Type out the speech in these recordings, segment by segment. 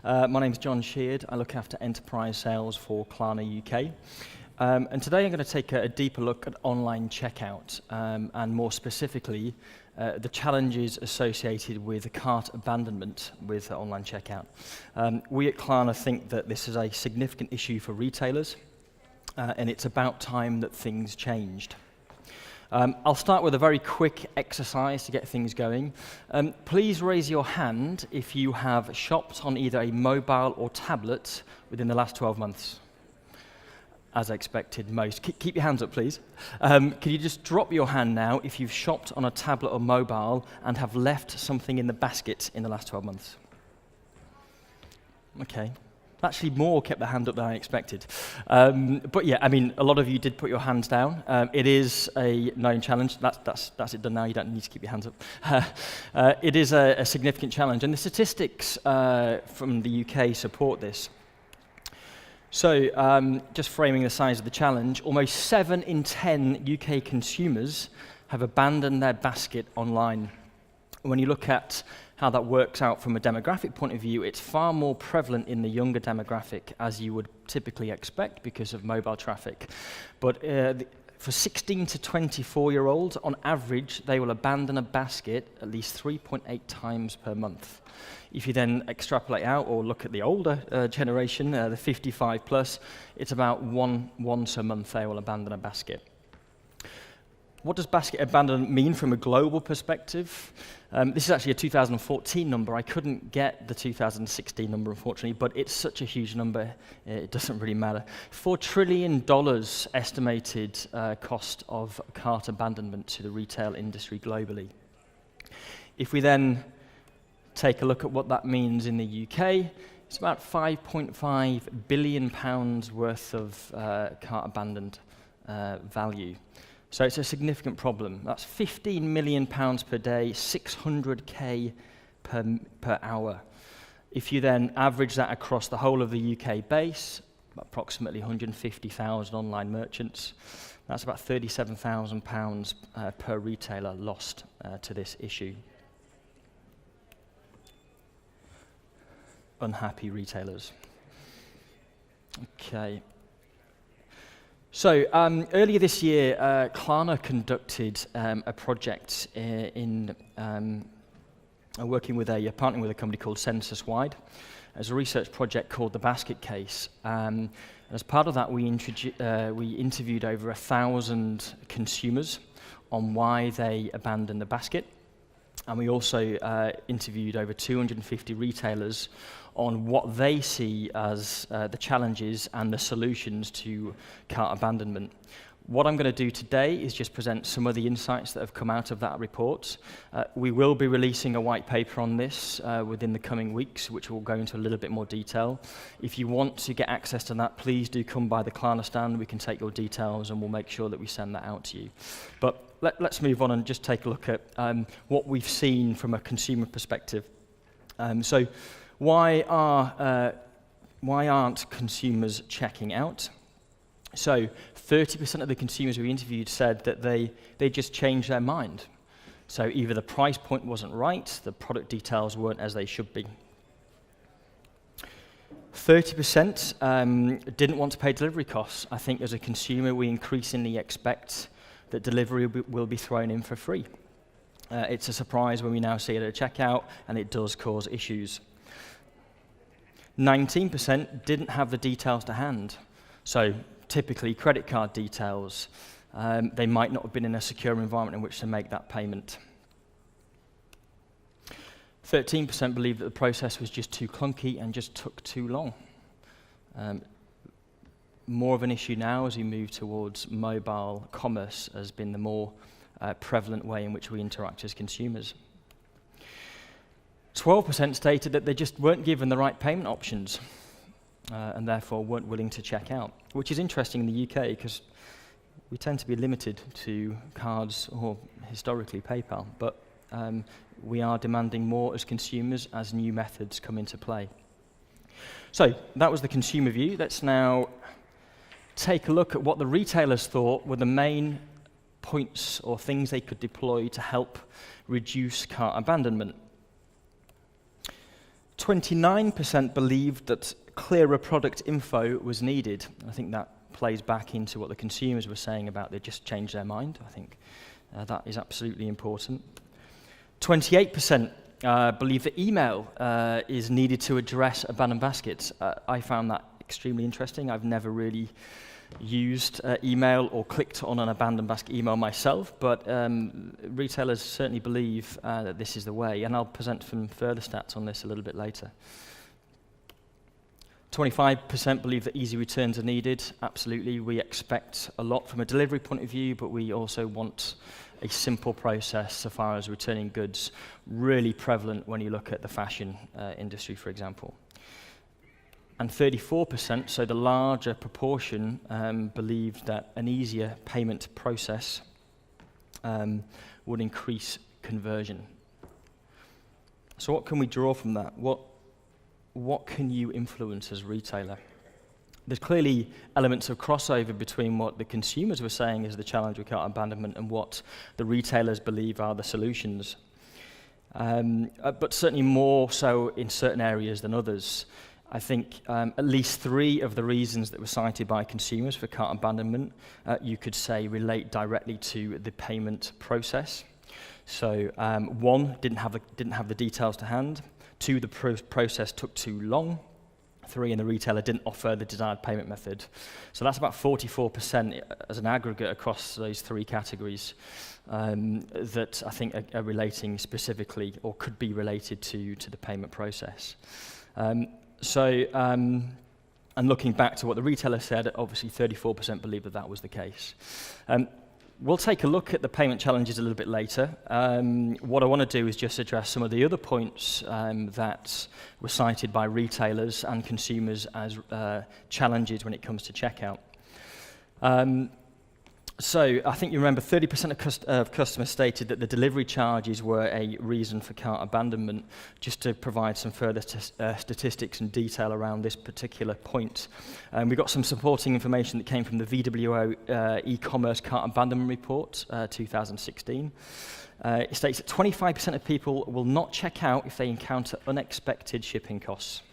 My name is John Sheard. I look after enterprise sales for Klarna UK. And today I'm going to take a deeper look at online checkout, and more specifically, the challenges associated with cart abandonment with online checkout. We at Klarna think that this is a significant issue for retailers, and it's about time that things changed. I'll start with a very quick exercise to get things going. Please raise your hand if you have shopped on either a mobile or tablet within the last 12 months. As expected, most. Keep your hands up, please. Can you just drop your hand now if you've shopped on a tablet or mobile and have left something in the basket in the last 12 months? Okay. Actually, more kept their hand up than I expected. But yeah, I mean, a lot of you did put your hands down. It is a known challenge. That's it done now. You don't need to keep your hands up. It is a significant challenge, and the statistics from the UK support this. So, just framing the size of the challenge, almost 7 in 10 UK consumers have abandoned their basket online. When you look at how that works out from a demographic point of view, it's far more prevalent in the younger demographic, as you would typically expect because of mobile traffic. But for 16 to 24-year-olds, on average, they will abandon a basket at least 3.8 times per month. If you then extrapolate out or look at the older generation, the 55 plus, it's about once a month they will abandon a basket. What does basket abandonment mean from a global perspective? This is actually a 2014 number. I couldn't get the 2016 number, unfortunately, but it's such a huge number, it doesn't really matter. $4 trillion estimated cost of cart abandonment to the retail industry globally. If we then take a look at what that means in the UK, it's about £5.5 billion worth of cart abandoned value. So it's a significant problem. That's £15 million per day, 600k per hour. If you then average that across the whole of the UK base, approximately 150,000 online merchants, that's about £37,000 per retailer lost to this issue. Unhappy retailers. Okay. So earlier this year, Klarna conducted a project working with partnering with a company called Censuswide. As a research project called the Basket Case. As part of that, we interviewed over 1,000 consumers on why they abandoned the basket. And we also interviewed over 250 retailers on what they see as the challenges and the solutions to cart abandonment. What I'm going to do today is just present some of the insights that have come out of that report. We will be releasing a white paper on this within the coming weeks, which will go into a little bit more detail. If you want to get access to that, please do come by the Klarna stand. We can take your details and we'll make sure that we send that out to you. But let's move on and just take a look at what we've seen from a consumer perspective. So why aren't consumers checking out? So 30% of the consumers we interviewed said that they just changed their mind. So either the price point wasn't right, the product details weren't as they should be. 30% didn't want to pay delivery costs. I think as a consumer, we increasingly expect that delivery will be thrown in for free. It's a surprise when we now see it at a checkout, and it does cause issues. 19% didn't have the details to hand. So typically credit card details, they might not have been in a secure environment in which to make that payment. 13% believed that the process was just too clunky and just took too long. More of an issue now as we move towards mobile commerce has been the more prevalent way in which we interact as consumers. 12% stated that they just weren't given the right payment options and therefore weren't willing to check out, which is interesting in the UK because we tend to be limited to cards or historically PayPal, but we are demanding more as consumers as new methods come into play. So that was the consumer view. Let's now take a look at what the retailers thought were the main points or things they could deploy to help reduce cart abandonment. 29% believed that clearer product info was needed. I think that plays back into what the consumers were saying about they just changed their mind. I think that is absolutely important. 28% believe that email is needed to address abandoned baskets. I found that extremely interesting. I've never really used email or clicked on an abandoned basket email myself, but retailers certainly believe that this is the way, and I'll present some further stats on this a little bit later. 25% believe that easy returns are needed. Absolutely, we expect a lot from a delivery point of view, but we also want a simple process so far as returning goods, really prevalent when you look at the fashion industry, for example. And 34%, so the larger proportion, believed that an easier payment process would increase conversion. So what can we draw from that? What can you influence as a retailer? There's clearly elements of crossover between what the consumers were saying is the challenge with cart abandonment and what the retailers believe are the solutions. But certainly more so in certain areas than others. I think at least 3 of the reasons that were cited by consumers for cart abandonment, you could say relate directly to the payment process. So 1, didn't have the details to hand. 2, the process took too long. 3, and the retailer didn't offer the desired payment method. So that's about 44% as an aggregate across those 3 categories that I think are relating specifically or could be related to the payment process. And looking back to what the retailer said, obviously 34% believe that that was the case. We'll take a look at the payment challenges a little bit later. What I want to do is just address some of the other points that were cited by retailers and consumers as challenges when it comes to checkout. So I think you remember 30% of customers stated that the delivery charges were a reason for cart abandonment. Just to provide some further statistics and detail around this particular point. We got some supporting information that came from the VWO e-commerce cart abandonment report, 2016. It states that 25% of people will not check out if they encounter unexpected shipping costs.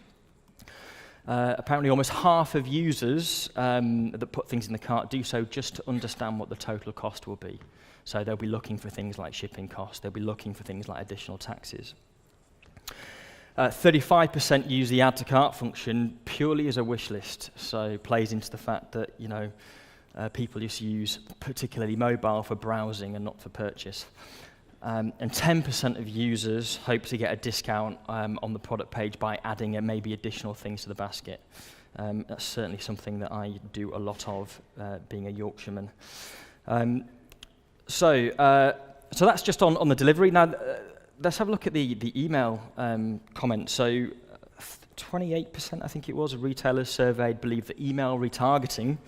Apparently almost half of users that put things in the cart do so just to understand what the total cost will be. So they'll be looking for things like shipping costs, they'll be looking for things like additional taxes. 35% use the add to cart function purely as a wish list, so plays into the fact that people just use particularly mobile for browsing and not for purchase. And 10% of users hope to get a discount on the product page by adding maybe additional things to the basket. That's certainly something that I do a lot of, being a Yorkshireman. So that's just on the delivery. Now, let's have a look at the email comment. So 28%, I think it was, of retailers surveyed believe that email retargeting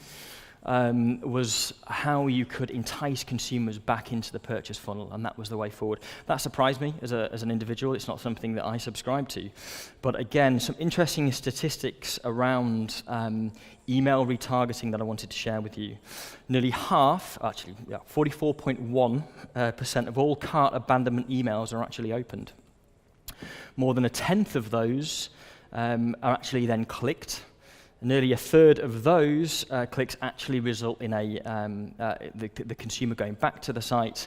was how you could entice consumers back into the purchase funnel, and that was the way forward. That surprised me as an individual. It's not something that I subscribe to. But again, some interesting statistics around email retargeting that I wanted to share with you. Nearly half, actually, 44.1% of all cart abandonment emails are actually opened. More than 1/10 of those are actually then clicked. Nearly 1/3 of those clicks actually result in the consumer going back to the site.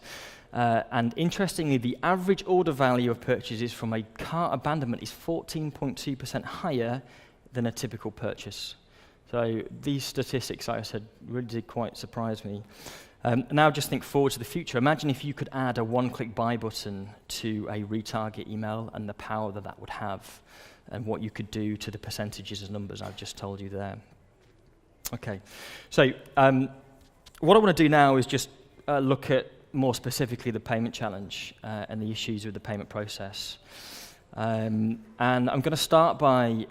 And interestingly, the average order value of purchases from a cart abandonment is 14.2% higher than a typical purchase. So these statistics, like I said, really did quite surprise me. Now just think forward to the future. Imagine if you could add a one-click buy button to a retarget email and the power that that would have, and what you could do to the percentages and numbers I've just told you there. Okay, so what I want to do now is just look at more specifically the payment challenge and the issues with the payment process. And I'm going to start by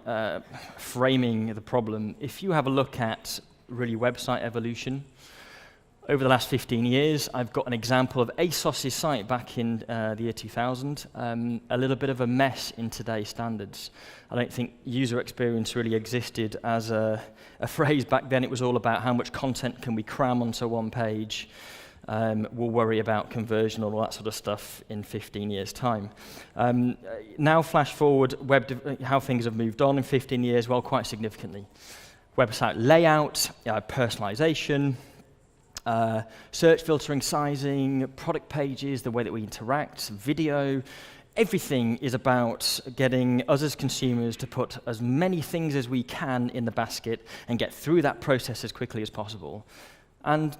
framing the problem. If you have a look at really website evolution, over the last 15 years, I've got an example of ASOS's site back in the year 2000, a little bit of a mess in today's standards. I don't think user experience really existed as a phrase back then. It was all about how much content can we cram onto one page. will worry about conversion and all that sort of stuff in 15 years' time. Now flash forward, how things have moved on in 15 years, well, quite significantly. Website layout, personalization, search filtering, sizing, product pages, the way that we interact, video. Everything is about getting us as consumers to put as many things as we can in the basket and get through that process as quickly as possible. And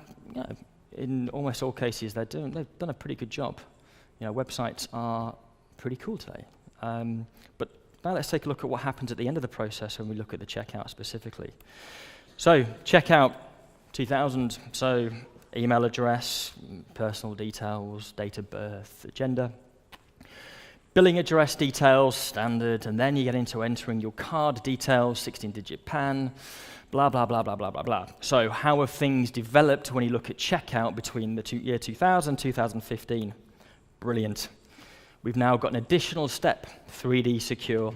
in almost all cases, they've done a pretty good job. Websites are pretty cool today. But now let's take a look at what happens at the end of the process when we look at the checkout specifically. So checkout 2000, so email address, personal details, date of birth, gender. Billing address details, standard, and then you get into entering your card details, 16-digit PAN, blah, blah, blah, blah, blah, blah, blah. So how have things developed when you look at checkout between the year 2000 and 2015? Brilliant. We've now got an additional step, 3D secure.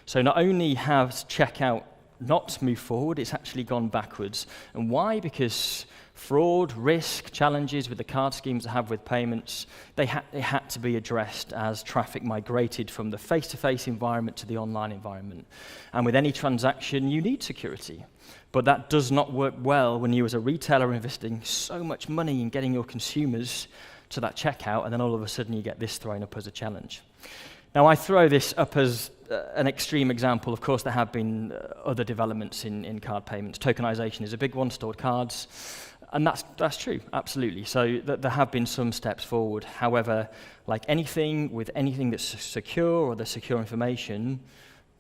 So not only has checkout not moved forward, it's actually gone backwards. And why? Because fraud, risk, challenges with the card schemes that have with payments, they had to be addressed as traffic migrated from the face-to-face environment to the online environment. And with any transaction, you need security. But that does not work well when you as a retailer are investing so much money in getting your consumers to that checkout, and then all of a sudden you get this thrown up as a challenge. Now, I throw this up as an extreme example. Of course, there have been other developments in card payments. Tokenization is a big one, stored cards. And that's true, absolutely. So there have been some steps forward. However, like anything with anything that's secure or the secure information,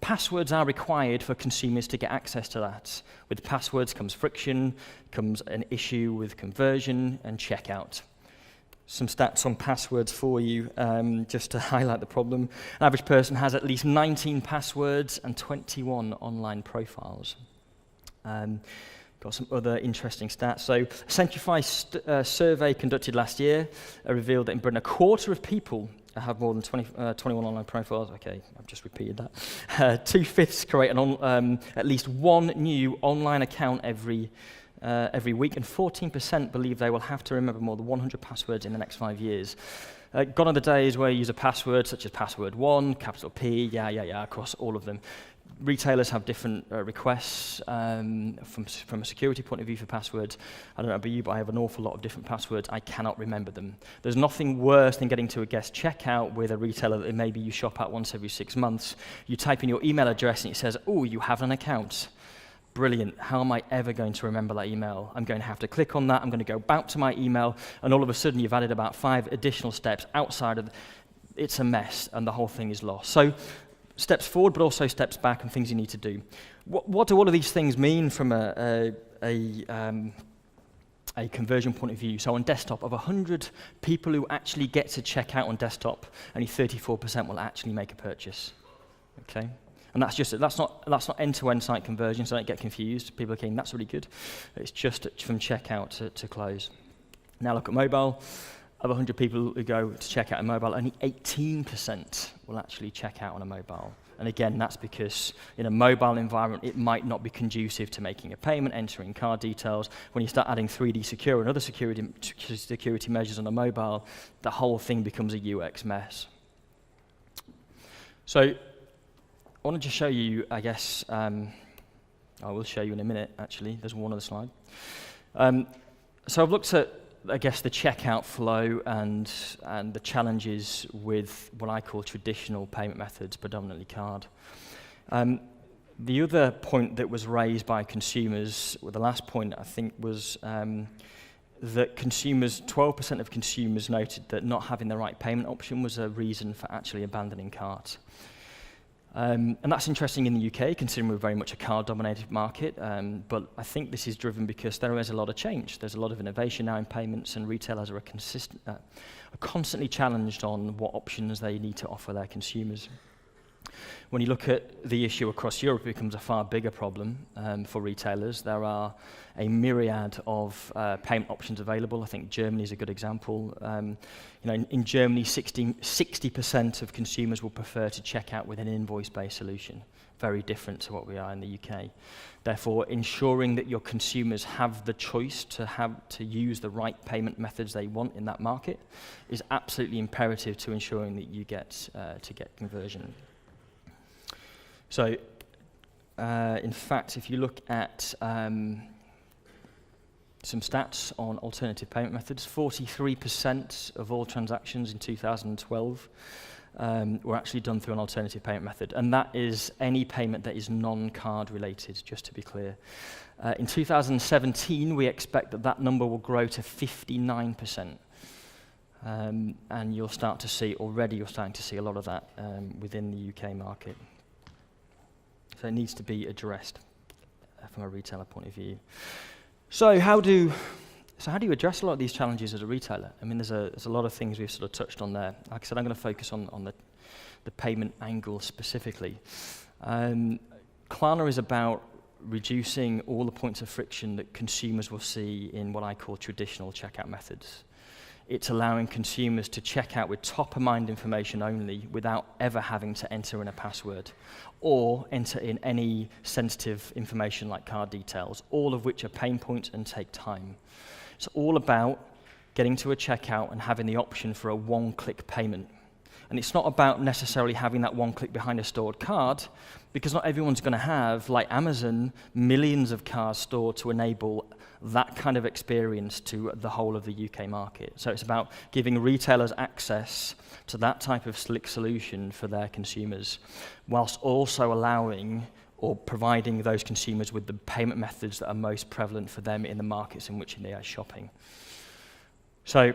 passwords are required for consumers to get access to that. With passwords comes friction, comes an issue with conversion and checkout. Some stats on passwords for you, just to highlight the problem. An average person has at least 19 passwords and 21 online profiles. Got some other interesting stats. So a Centrify survey conducted last year revealed that in Britain, a quarter of people have more than 21 online profiles. Okay, I've just repeated that. 2/5 create at least one new online account every week, and 14% believe they will have to remember more than 100 passwords in the next 5 years. Gone are the days where you use a password such as password 1, capital P, across all of them. Retailers have different requests from a security point of view for passwords. I don't know about you, but I have an awful lot of different passwords. I cannot remember them. There's nothing worse than getting to a guest checkout with a retailer that maybe you shop at once every 6 months. You type in your email address and it says, oh, you have an account. Brilliant. How am I ever going to remember that email? I'm going to have to click on that. I'm going to go back to my email, and all of a sudden you've added about 5 additional steps outside of it's a mess, and the whole thing is lost. So steps forward, but also steps back and things you need to do. What do all of these things mean from a conversion point of view? So on desktop, of 100 people who actually get to check out on desktop, only 34% will actually make a purchase. Okay? And that's not end-to-end site conversion, so don't get confused. People are thinking, that's really good. It's just from checkout to close. Now look at mobile. Of 100 people who go to check out on mobile, only 18% will actually check out on a mobile. And again, that's because in a mobile environment, it might not be conducive to making a payment, entering card details. When you start adding 3D secure and other security measures on a mobile, the whole thing becomes a UX mess. So I want to just show you, I guess, I will show you in a minute, actually. There's one other slide. So I've looked at, I guess, the checkout flow and the challenges with what I call traditional payment methods, predominantly card. The other point that was raised by consumers, well, the last point I think was that 12% of consumers noted that not having the right payment option was a reason for actually abandoning carts. And that's interesting in the UK, considering we're very much a card-dominated market, but I think this is driven because there is a lot of change. There's a lot of innovation now in payments, and retailers are constantly challenged on what options they need to offer their consumers. When you look at the issue across Europe, it becomes a far bigger problem for retailers. There are a myriad of payment options available. I think Germany is a good example. In Germany, 60% of consumers will prefer to check out with an invoice-based solution, very different to what we are in the UK. Therefore, ensuring that your consumers have the choice to use the right payment methods they want in that market is absolutely imperative to ensuring that you get conversion. So, in fact, if you look at some stats on alternative payment methods, 43% of all transactions in 2012 were actually done through an alternative payment method, and that is any payment that is non-card related, just to be clear. In 2017, we expect that number will grow to 59%, and you're starting to see a lot of that within the UK market. So it needs to be addressed from a retailer point of view. So how do you address a lot of these challenges as a retailer? I mean, there's a lot of things we've sort of touched on there. Like I said, I'm going to focus on the payment angle specifically. Klarna is about reducing all the points of friction that consumers will see in what I call traditional checkout methods. It's allowing consumers to check out with top-of-mind information only without ever having to enter in a password or enter in any sensitive information like card details, all of which are pain points and take time. It's all about getting to a checkout and having the option for a one-click payment. And it's not about necessarily having that one click behind a stored card, because not everyone's going to have, like Amazon, millions of cards stored to enable that kind of experience to the whole of the UK market. So it's about giving retailers access to that type of slick solution for their consumers, whilst also allowing or providing those consumers with the payment methods that are most prevalent for them in the markets in which they are shopping. So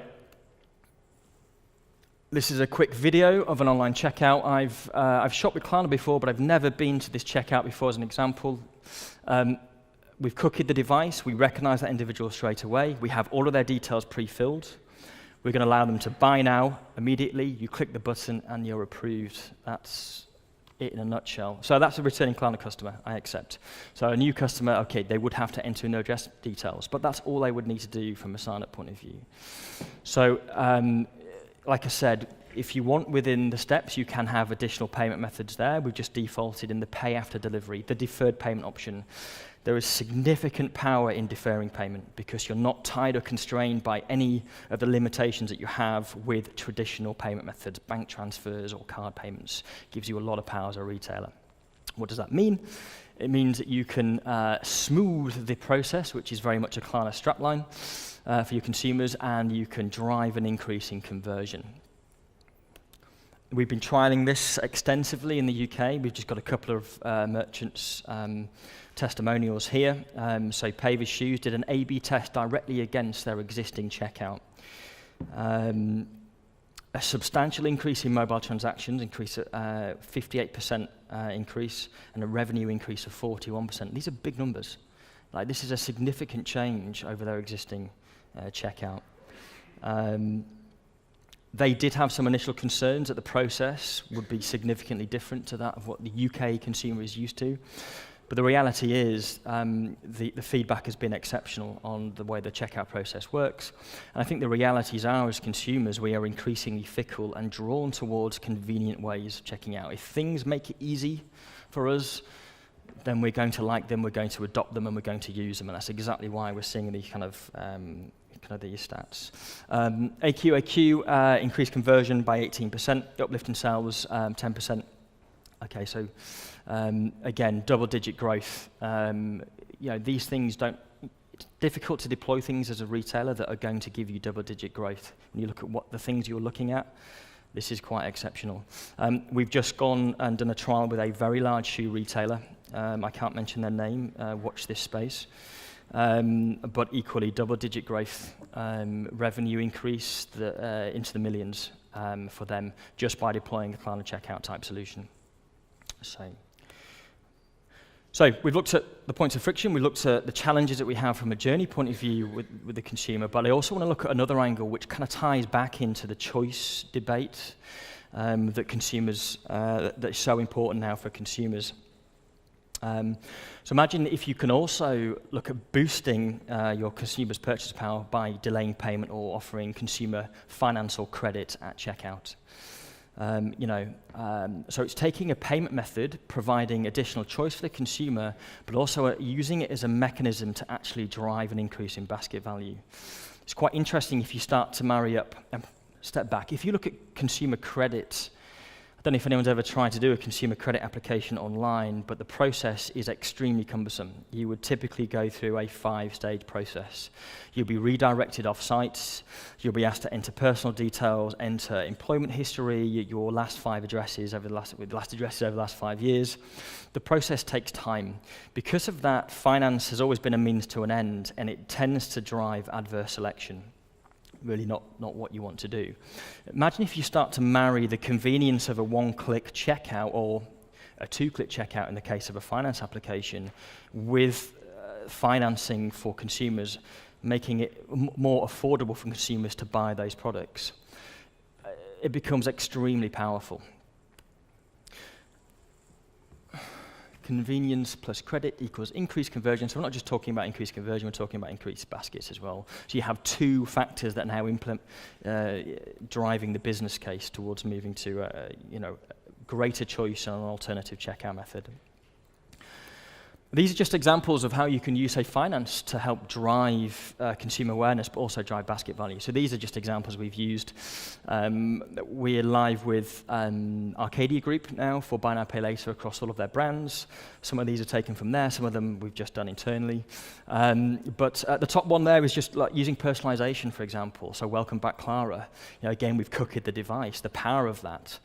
this is a quick video of an online checkout. I've shopped with Klarna before, but I've never been to this checkout before as an example. We've cookied the device. We recognize that individual straight away. We have all of their details pre-filled. We're going to allow them to buy now immediately. You click the button and you're approved. That's it in a nutshell. So that's a returning Klarna customer, I accept. So a new customer, okay, they would have to enter in their address details, but that's all they would need to do from a sign-up point of view. So like I said, if you want within the steps, you can have additional payment methods there. We've just defaulted in the pay after delivery, the deferred payment option. There is significant power in deferring payment because you're not tied or constrained by any of the limitations that you have with traditional payment methods, bank transfers or card payments. It gives you a lot of power as a retailer. What does that mean? It means that you can smooth the process, which is very much a Klarna strapline for your consumers, and you can drive an increase in conversion. We've been trialing this extensively in the UK. We've just got a couple of merchants' testimonials here. So Pavis Shoes did an A/B test directly against their existing checkout. A substantial increase in mobile transactions, 58% increase, and a revenue increase of 41%. These are big numbers. Like, this is a significant change over their existing checkout. They did have some initial concerns that the process would be significantly different to that of what the UK consumer is used to. But the reality is the feedback has been exceptional on the way the checkout process works. And I think the realities are, as consumers, we are increasingly fickle and drawn towards convenient ways of checking out. If things make it easy for us, then we're going to like them, we're going to adopt them, and we're going to use them. And that's exactly why we're seeing these kind of these stats. AQ increased conversion by 18%, uplift in sales 10%. Okay, so again, double-digit growth. These things it's difficult to deploy things as a retailer that are going to give you double-digit growth. When you look at what the things you're looking at, this is quite exceptional. We've just gone and done a trial with a very large shoe retailer. I can't mention their name, watch this space. But equally, double-digit growth, revenue increase into the millions for them just by deploying a Klarna checkout type solution. So we've looked at the points of friction, we looked at the challenges that we have from a journey point of view with the consumer, but I also want to look at another angle which kind of ties back into the choice debate that consumers, that's so important now for consumers. So imagine if you can also look at boosting your consumer's purchase power by delaying payment or offering consumer finance or credit at checkout. So it's taking a payment method, providing additional choice for the consumer, but also using it as a mechanism to actually drive an increase in basket value. It's quite interesting if you start to marry up, step back. If you look at consumer credit, I don't know if anyone's ever tried to do a consumer credit application online, but the process is extremely cumbersome. You would typically go through a 5-stage process. You'll be redirected off sites, you'll be asked to enter personal details, enter employment history, your last 5 addresses over the last 5 years. The process takes time. Because of that, finance has always been a means to an end, and it tends to drive adverse selection. Really not what you want to do. Imagine if you start to marry the convenience of a 1-click checkout or a 2-click checkout in the case of a finance application with financing for consumers, making it more affordable for consumers to buy those products. It becomes extremely powerful. Convenience plus credit equals increased conversion. So we're not just talking about increased conversion, we're talking about increased baskets as well. So you have 2 factors that now driving the business case towards moving to greater choice and an alternative checkout method. These are just examples of how you can use, say, finance to help drive consumer awareness, but also drive basket value. So these are just examples we've used. We're live with Arcadia Group now for Buy Now, Pay Later across all of their brands. Some of these are taken from there, some of them we've just done internally. But the top one there is just like using personalization, for example. So welcome back, Klarna. Again, we've cookied the device, the power of that.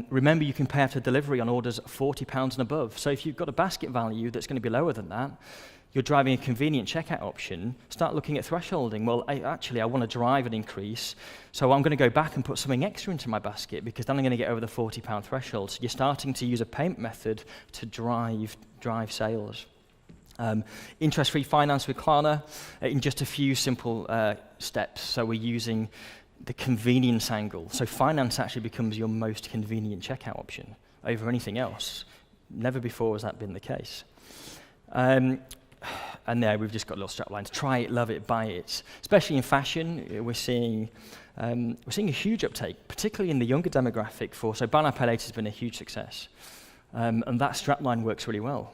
Remember, you can pay after delivery on orders £40 and above. So if you've got a basket value that's going to be lower than that, you're driving a convenient checkout option, start looking at thresholding. Well, I want to drive an increase, so I'm going to go back and put something extra into my basket because then I'm going to get over the £40 threshold. So you're starting to use a payment method to drive sales. Interest-free finance with Klarna in just a few simple steps. So we're using the convenience angle. So finance actually becomes your most convenient checkout option over anything else. Never before has that been the case. And there we've just got little strap lines. Try it, love it, buy it. Especially in fashion, we're seeing a huge uptake, particularly in the younger demographic. So Buy Now, Pay Later has been a huge success, and that strap line works really well.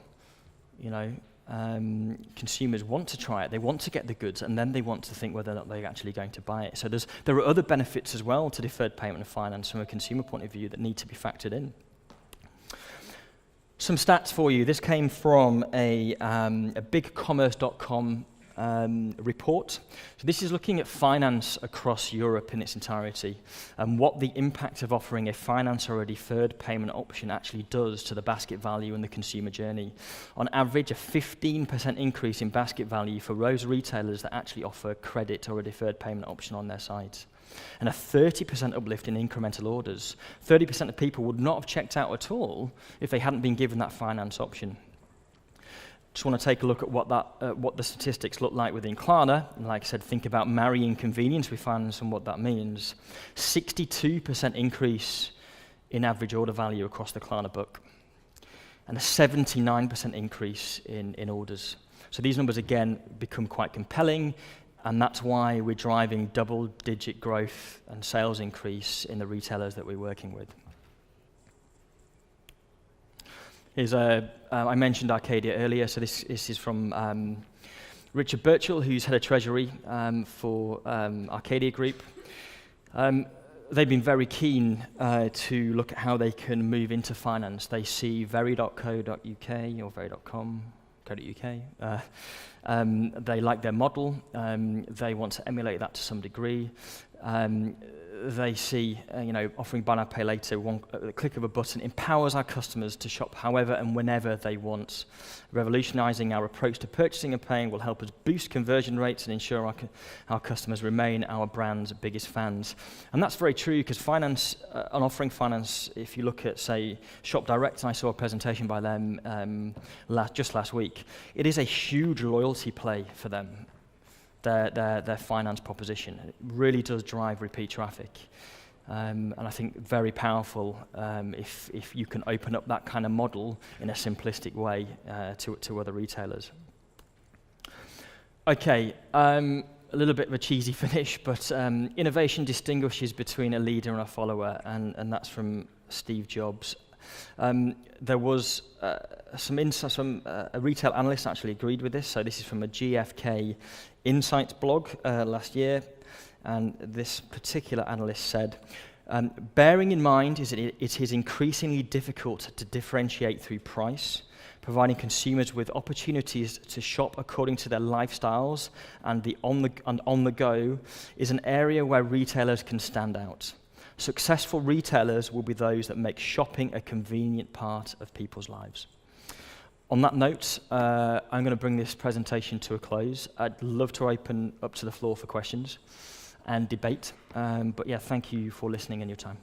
Consumers want to try it, they want to get the goods, and then they want to think whether or not they're actually going to buy it. So there are other benefits as well to deferred payment and finance from a consumer point of view that need to be factored in. Some stats for you. This came from a bigcommerce.com report. So this is looking at finance across Europe in its entirety and what the impact of offering a finance or a deferred payment option actually does to the basket value and the consumer journey. On average, a 15% increase in basket value for those retailers that actually offer credit or a deferred payment option on their sites. And a 30% uplift in incremental orders. 30% of people would not have checked out at all if they hadn't been given that finance option. Just want to take a look at what the statistics look like within Klarna. And like I said, think about marrying convenience with finance and what that means. 62% increase in average order value across the Klarna book. And a 79% increase in orders. So these numbers, again, become quite compelling. And that's why we're driving double-digit growth and sales increase in the retailers that we're working with. I mentioned Arcadia earlier, so this is from Richard Birchall, who's head of treasury for Arcadia Group. They've been very keen to look at how they can move into finance. They see very.co.uk or very.com.uk. They like their model. They want to emulate that to some degree. They see, offering Buy Now, Pay Later, the click of a button empowers our customers to shop however and whenever they want. Revolutionizing our approach to purchasing and paying will help us boost conversion rates and ensure our customers remain our brand's biggest fans. And that's very true because finance, on offering finance, if you look at, say, Shop Direct, and I saw a presentation by them just last week, it is a huge loyalty play for them. Their finance proposition. It really does drive repeat traffic. And I think very powerful if you can open up that kind of model in a simplistic way to other retailers. Okay, a little bit of a cheesy finish, but innovation distinguishes between a leader and a follower, and that's from Steve Jobs. There was a retail analyst actually agreed with this, so this is from a GfK Insights blog last year, and this particular analyst said, bearing in mind is that it is increasingly difficult to differentiate through price, providing consumers with opportunities to shop according to their lifestyles and on the go is an area where retailers can stand out. Successful retailers will be those that make shopping a convenient part of people's lives. On that note, I'm going to bring this presentation to a close. I'd love to open up to the floor for questions and debate. But yeah, thank you for listening and your time.